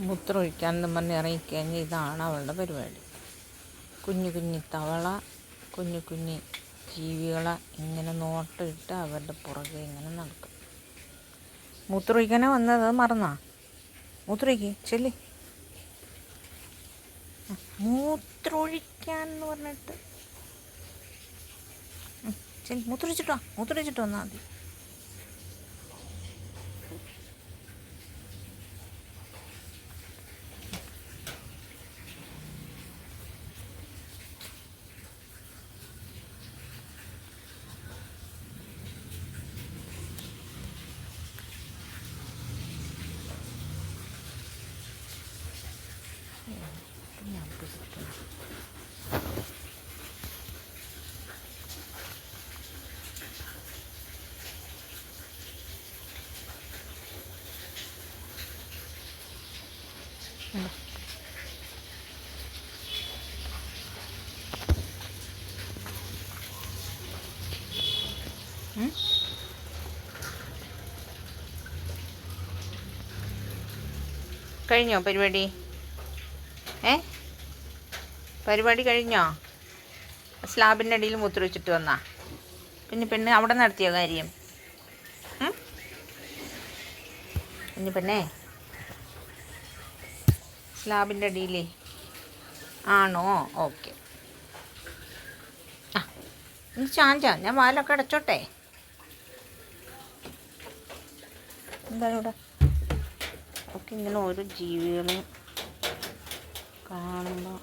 മൂത്രമൊഴിക്കാനെന്നും പറഞ്ഞ് ഇറങ്ങിക്കഴിഞ്ഞാൽ ഇതാണ് അവളുടെ പരിപാടി. കുഞ്ഞു കുഞ്ഞു തവള, കുഞ്ഞു കുഞ്ഞു ജീവികളെ ഇങ്ങനെ നോട്ടമിട്ട് അവരുടെ പുറകെ ഇങ്ങനെ നടക്കും. മൂത്രമൊഴിക്കാനാണ് വന്നത്, മറന്നാ? മൂത്രമൊഴിക്ക്, ചെല്ലി. മൂത്രമൊഴിക്കാൻ എന്ന് പറഞ്ഞിട്ട് ചെല്ലി, മൂത്രമൊഴിച്ചിട്ട് വന്നാൽ മതി. കഴിഞ്ഞോ പരിപാടി? പരിപാടി കഴിഞ്ഞോ? സ്ലാബിൻ്റെ അടിയിൽ മൂത്രമൊഴിച്ചിട്ട് വന്നാ പിന്നെ പെണ്ണ് അവിടെ നടത്തിയോ കാര്യം? പിന്നെ പെണ്ണേ സ്ലാബിൻ്റെ അടിയിൽ ആണോ? ഓക്കെ. ഇനി ചാഞ്ചാ, ഞാൻ വാലൊക്കെ അടച്ചോട്ടെ? എന്താണ് ഇവിടെ ഒക്കെ ഇങ്ങനെ ഓരോ ജീവികളെ കാണുമ്പോൾ